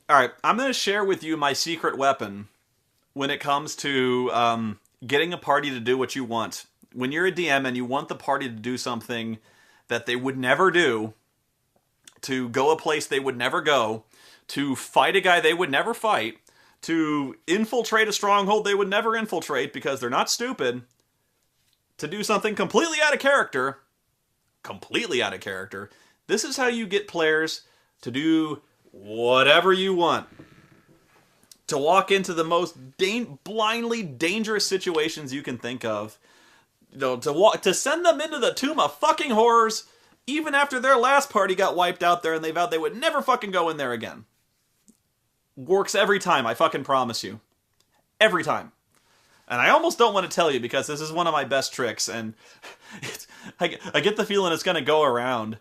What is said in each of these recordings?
All right, I'm going to share with you my secret weapon when it comes to getting a party to do what you want. When you're a DM and you want the party to do something that they would never do, to go a place they would never go, to fight a guy they would never fight, to infiltrate a stronghold they would never infiltrate because they're not stupid, to do something completely out of character, this is how you get players to do whatever you want. To walk into the most blindly dangerous situations you can think of. To send them into the tomb of fucking horrors, even after their last party got wiped out there and they vowed they would never fucking go in there again. Works every time, I fucking promise you. Every time. And I almost don't want to tell you because this is one of my best tricks, and I get the feeling it's going to go around.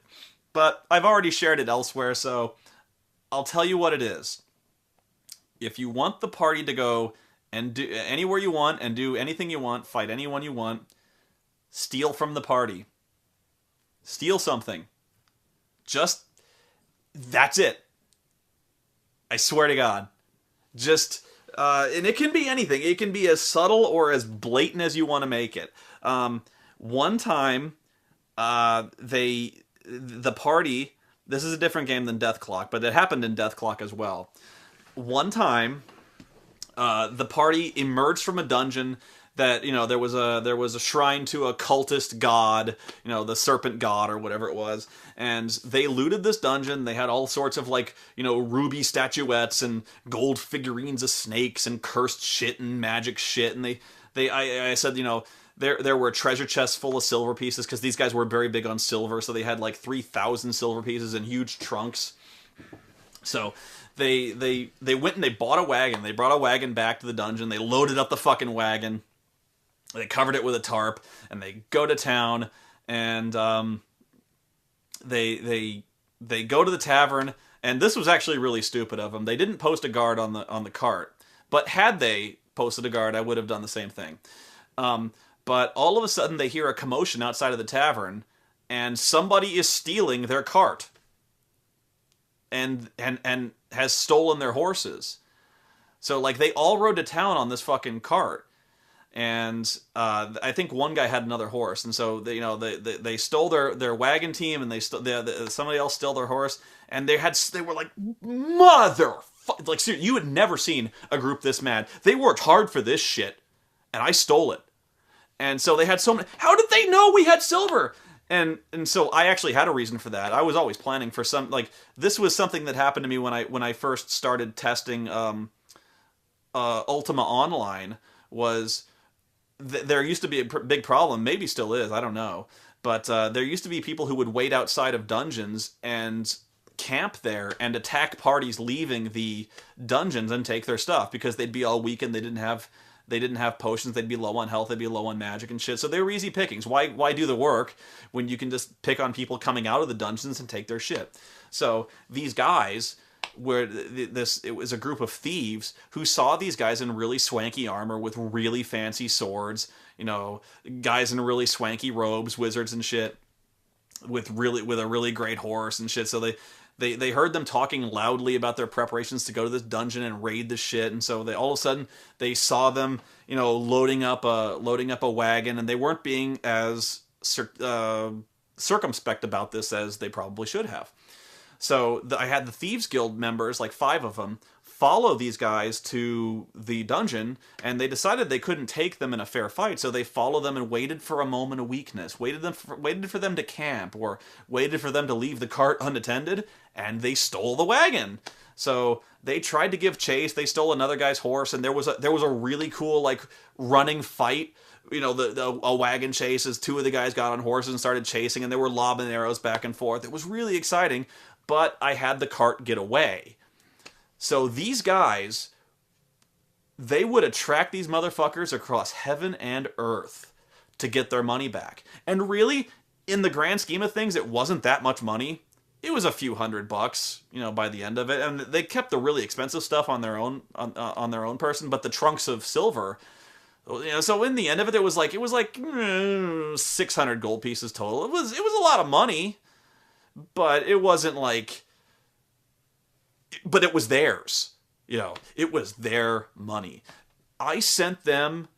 But I've already shared it elsewhere, so I'll tell you what it is. If you want the party to go and do anywhere you want and do anything you want, fight anyone you want, steal from the party. Steal something. Just, that's it. I swear to God. Just, and it can be anything. It can be as subtle or as blatant as you want to make it. One time, the party, this is a different game than Death Clock, but it happened in Death Clock as well. One time, the party emerged from a dungeon that, there was a shrine to a cultist god, the serpent god or whatever it was, and they looted this dungeon. They had all sorts of ruby statuettes and gold figurines of snakes and cursed shit and magic shit, and I said, there were treasure chests full of silver pieces because these guys were very big on silver, so they had 3,000 silver pieces in huge trunks. So they went and they bought a wagon. They brought a wagon back to the dungeon. They loaded up the fucking wagon. They covered it with a tarp, and they go to town, and they go to the tavern. And this was actually really stupid of them. They didn't post a guard on the cart, but had they posted a guard, I would have done the same thing. But all of a sudden, they hear a commotion outside of the tavern, and somebody is stealing their cart, and has stolen their horses. So they all rode to town on this fucking cart. And I think one guy had another horse, and so they stole their wagon team, and somebody else stole their horse, and they were like, seriously, you had never seen a group this mad. They worked hard for this shit, and I stole it. And so they had so many. How did they know we had silver? And so I actually had a reason for that. I was always planning for some this was something that happened to me when I first started testing Ultima Online. Was there used to be a big problem, maybe still is, I don't know, but there used to be people who would wait outside of dungeons and camp there and attack parties leaving the dungeons and take their stuff because they'd be all weakened. They didn't have potions. They'd be low on health. They'd be low on magic and shit. So they were easy pickings. Why do the work when you can just pick on people coming out of the dungeons and take their shit? So these guys it was a group of thieves who saw these guys in really swanky armor with really fancy swords, guys in really swanky robes, wizards and shit, with a really great horse and shit. So they heard them talking loudly about their preparations to go to this dungeon and raid the shit, and so they all of a sudden they saw them, loading up a wagon, and they weren't being as circumspect about this as they probably should have. So I had the Thieves Guild members, 5 of them, follow these guys to the dungeon, and they decided they couldn't take them in a fair fight, so they followed them and waited for a moment of weakness, waited for them to camp, or waited for them to leave the cart unattended, and they stole the wagon. So they tried to give chase. They stole another guy's horse, and there was a really cool running fight. A wagon chase as 2 of the guys got on horses and started chasing, and they were lobbing arrows back and forth. It was really exciting, but I had the cart get away. So these guys, they would attract these motherfuckers across heaven and earth to get their money back. And really, in the grand scheme of things, it wasn't that much money. It was a few $100, by the end of it. And they kept the really expensive stuff on their own on their own person, but the trunks of silver. So in the end of it, it was 600 gold pieces total. It was a lot of money, but it wasn't but it was theirs. It was their money. I sent them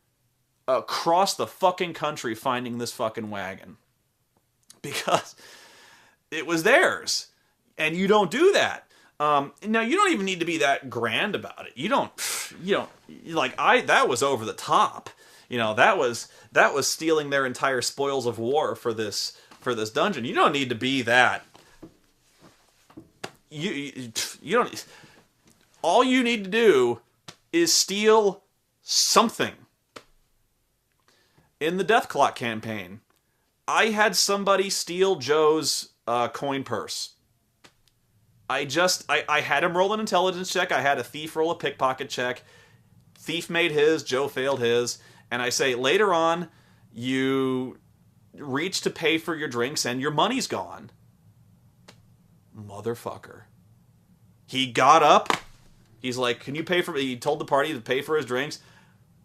across the fucking country finding this fucking wagon because it was theirs, and you don't do that. Now you don't even need to be that grand about it. You don't like that was over the top. That was stealing their entire spoils of war for this dungeon. You don't need to be that. You don't. All you need to do is steal something. In the Death Clock campaign, I had somebody steal Joe's coin purse. I had him roll an intelligence check. I had a thief roll a pickpocket check. Thief made his, Joe failed his. And I say, later on, you reach to pay for your drinks and your money's gone. Motherfucker. He got up. He's like, can you pay for... He told the party to pay for his drinks.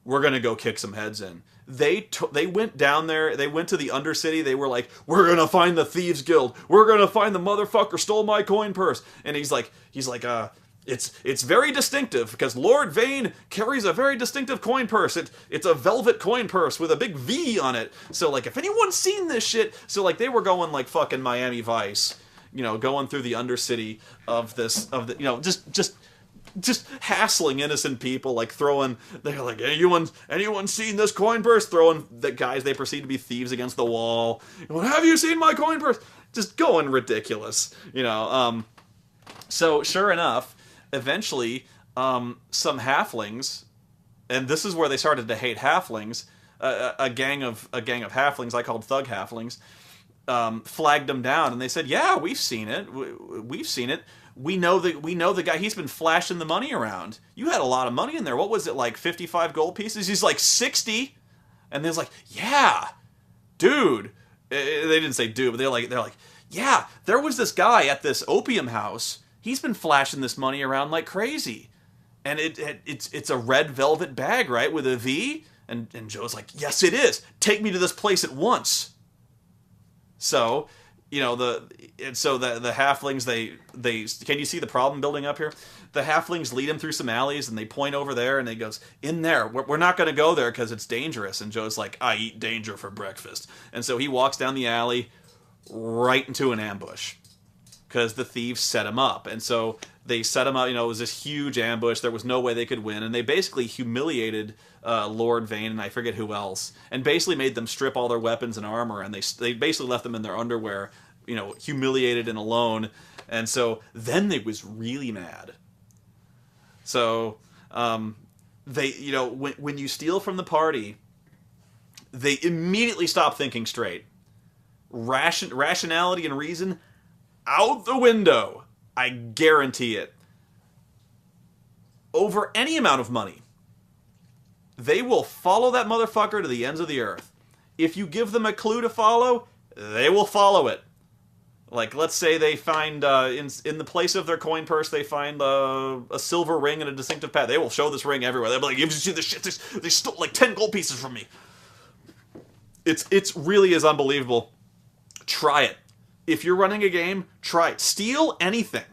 We're going to go kick some heads in. They went down there. They went to the Undercity. They were like, we're going to find the Thieves Guild. We're going to find the motherfucker stole my coin purse. And he's like, it's very distinctive because Lord Vane carries a very distinctive coin purse. It's a velvet coin purse with a big V on it. So, like, if anyone's seen this shit... So, like, they were going like fucking Miami Vice, going through the Undercity of just hassling innocent people, like they're like, anyone seen this coin purse? Throwing the guys they perceive to be thieves against the wall. Have you seen my coin purse? Just going ridiculous, So sure enough, eventually, some halflings, and this is where they started to hate halflings. A gang of halflings I called thug halflings, flagged them down, and they said, "Yeah, we've seen it. We've seen it. We know the guy. He's been flashing the money around. You had a lot of money in there. What was it, like 55 gold pieces?" He's like, 60. And they're like, "Yeah, dude." They didn't say dude, but they're like, "Yeah, there was this guy at this opium house. He's been flashing this money around like crazy. And it's a red velvet bag, right, with a V?" And Joe's like, "Yes, it is. Take me to this place at once." So, the halflings, they can you see the problem building up here? The halflings lead him through some alleys, and they point over there, and they goes, "In there. We're not going to go there because it's dangerous." And Joe's like, "I eat danger for breakfast." And so he walks down the alley right into an ambush because the thieves set him up. And so they set him up. It was this huge ambush. There was no way they could win, and they basically humiliated Lord Vane and I forget who else, and basically made them strip all their weapons and armor, and they basically left them in their underwear, humiliated and alone. And so then they was really mad. So they, when you steal from the party, they immediately stop thinking straight. Rationality and reason out the window. I guarantee it. Over any amount of money, they will follow that motherfucker to the ends of the earth. If you give them a clue to follow, they will follow it. Like, let's say they find, in the place of their coin purse, they find a silver ring and a distinctive pad. They will show this ring everywhere. They'll be like, "You see this shit? They stole like 10 gold pieces from me." It's really is unbelievable. Try it. If you're running a game, try it. Steal anything.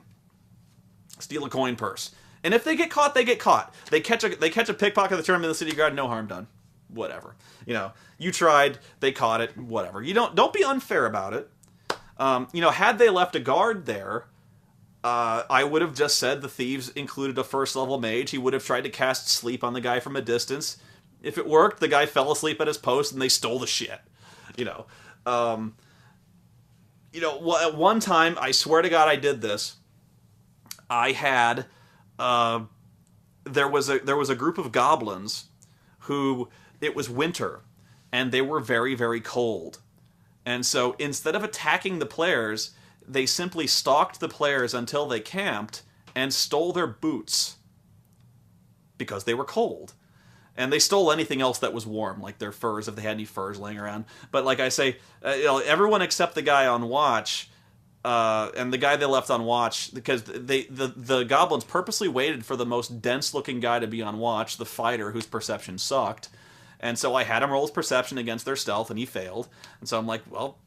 Steal a coin purse. And if they get caught, they get caught. They catch a pickpocket that turned them in the city guard, no harm done. Whatever. You tried, they caught it, whatever. Don't be unfair about it. Had they left a guard there, I would have just said the thieves included a first level mage. He would have tried to cast sleep on the guy from a distance. If it worked, the guy fell asleep at his post and they stole the shit. At one time, I swear to God I did this. I had, there was a group of goblins who, it was winter, and they were very, very cold. And so instead of attacking the players, they simply stalked the players until they camped and stole their boots because they were cold. And they stole anything else that was warm, like their furs, if they had any furs laying around. But like I say, everyone except the guy on watch, and the guy they left on watch, because the goblins purposely waited for the most dense-looking guy to be on watch, the fighter whose perception sucked. And so I had him roll his perception against their stealth, and he failed. And so I'm like, well,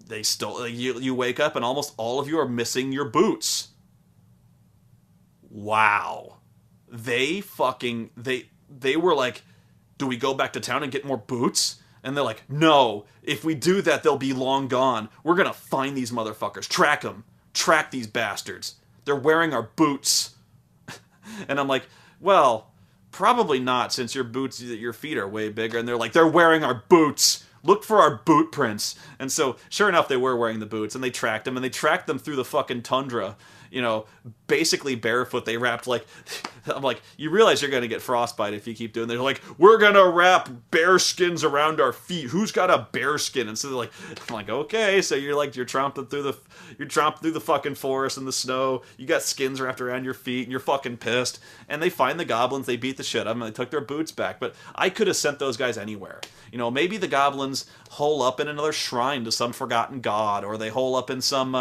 they stole. You wake up, and almost all of you are missing your boots. wow. They were like, do we go back to town and get more boots? And they're like, no, if we do that, they'll be long gone. We're gonna find these motherfuckers, track them, track these bastards. They're wearing our boots. And I'm like, well, probably not, since your feet are way bigger. And they're like, they're wearing our boots. Look for our boot prints. And so, sure enough, they were wearing the boots, and they tracked them, and they tracked them through the fucking tundra, basically barefoot. They wrapped, like, I'm like, you realize you're gonna get frostbite if you keep doing that. They're like, we're gonna wrap bear skins around our feet. Who's got a bear skin? And so they're like, I'm like, okay, so you're tromping through the fucking forest and the snow. You got skins wrapped around your feet, and you're fucking pissed. And they find the goblins, they beat the shit out of them, and they took their boots back. But I could have sent those guys anywhere. Maybe the goblins hole up in another shrine to some forgotten god, or they hole up in some,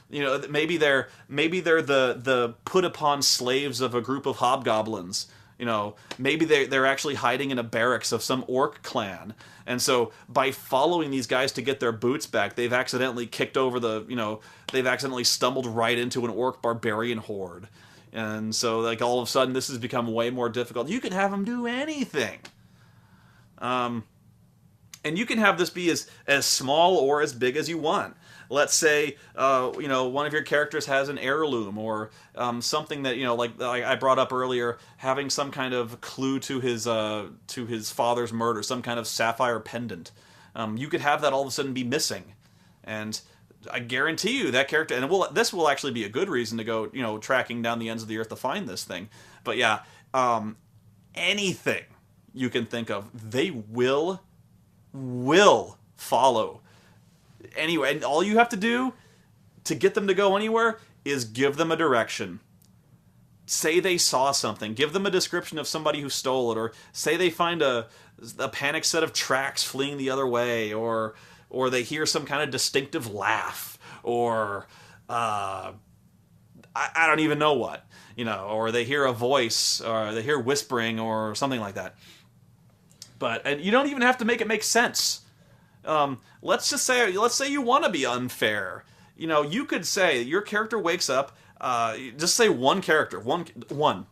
maybe they're the put upon slaves of a group of hobgoblins. Maybe they're actually hiding in a barracks of some orc clan. And so by following these guys to get their boots back, they've accidentally they've accidentally stumbled right into an orc barbarian horde. And so, like, all of a sudden this has become way more difficult. You can have them do anything. And you can have this be as small or as big as you want. Let's say, one of your characters has an heirloom, or something that, like I brought up earlier, having some kind of clue to his father's murder, some kind of sapphire pendant. You could have that all of a sudden be missing, and I guarantee you that character, and this will actually be a good reason to go, tracking down the ends of the earth to find this thing. But yeah, anything you can think of, they will follow. Anyway, and all you have to do to get them to go anywhere is give them a direction. Say they saw something. Give them a description of somebody who stole it, or say they find a panicked set of tracks fleeing the other way, or they hear some kind of distinctive laugh, or I don't even know what, or they hear a voice, or they hear whispering, or something like that. And you don't even have to make it make sense. Let's say you want to be unfair. You could say your character wakes up. Just say one character, one.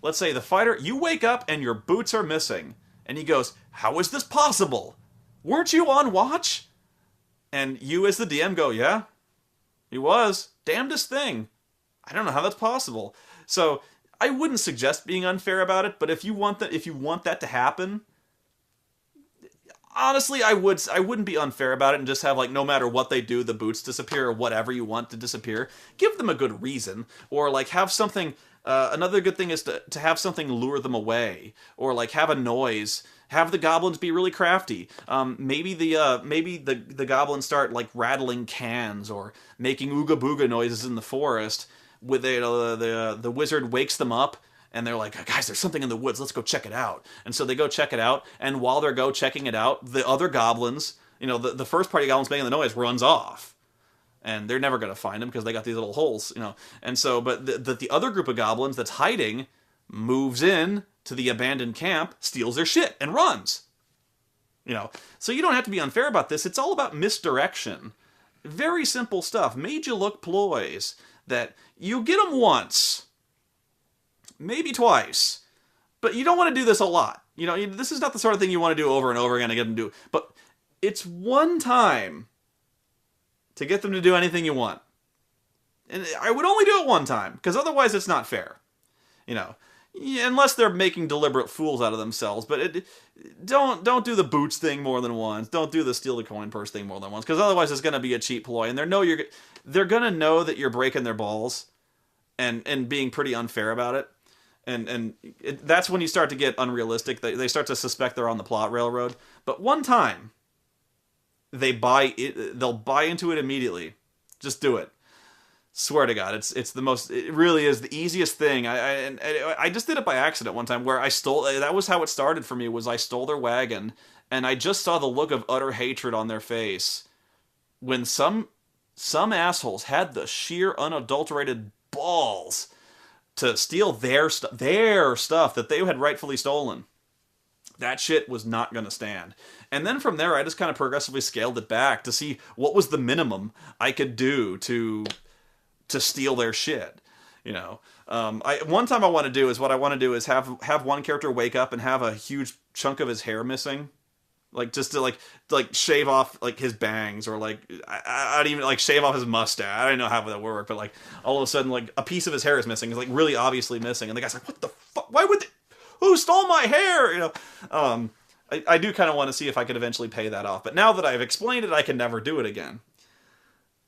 Let's say the fighter. You wake up and your boots are missing, and he goes, "How is this possible? Weren't you on watch?" And you, as the DM, go, "Yeah, he was. Damnedest thing. I don't know how that's possible." So I wouldn't suggest being unfair about it. But if you want that to happen, honestly, I wouldn't be unfair about it and just have, like, no matter what they do, the boots disappear, or whatever you want to disappear. Give them a good reason, or, like, have something. Another good thing is to have something lure them away, or, like, have a noise. Have the goblins be really crafty. Maybe the goblins start, like, rattling cans or making ooga booga noises in the forest. With the wizard wakes them up. And they're like, guys, there's something in the woods. Let's go check it out. And so they go check it out. And while they're checking it out, the other goblins, the first party goblins making the noise runs off. And they're never going to find him because they got these little holes, And so, but the other group of goblins that's hiding moves in to the abandoned camp, steals their shit, and runs. So you don't have to be unfair about this. It's all about misdirection. Very simple stuff. Made you look ploys that you get them once. Maybe twice. But you don't want to do this a lot. This is not the sort of thing you want to do over and over again to get them to do. But it's one time to get them to do anything you want. And I would only do it one time, because otherwise it's not fair. Unless they're making deliberate fools out of themselves. But don't do the boots thing more than once. Don't do the steal the coin purse thing more than once, because otherwise it's going to be a cheap ploy. And they're going to know that you're breaking their balls and being pretty unfair about it. And that's when you start to get unrealistic. They start to suspect they're on the plot railroad. But one time, they'll buy into it immediately. Just do it. Swear to God, it really is the easiest thing. I just did it by accident one time, where I stole. That was how it started for me. Was I stole their wagon, and I just saw the look of utter hatred on their face when some assholes had the sheer unadulterated balls to steal their stuff that they had rightfully stolen. That shit was not going to stand. And then from there, I just kind of progressively scaled it back to see what was the minimum I could do to steal their shit. You know, one time I want to do is what I want to do is have one character wake up and have a huge chunk of his hair missing, like just to like shave off like his bangs, or like I'd even like shave off his mustache. I don't know how that would work, but like all of a sudden like a piece of his hair is missing. It's like really obviously missing, and the guy's like, "What the fuck? Why would they? Who stole my hair?" You know, I do kind of want to see if I could eventually pay that off. But now that I've explained it, I can never do it again.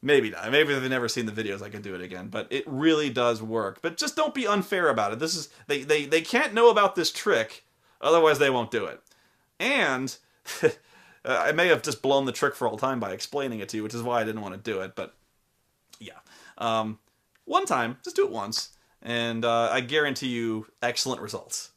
Maybe not. Maybe if they've never seen the videos, I can do it again. But it really does work. But just don't be unfair about it. This is they can't know about this trick, otherwise they won't do it. And I may have just blown the trick for all time by explaining it to you, which is why I didn't want to do it. But yeah, one time, just do it once, and I guarantee you excellent results.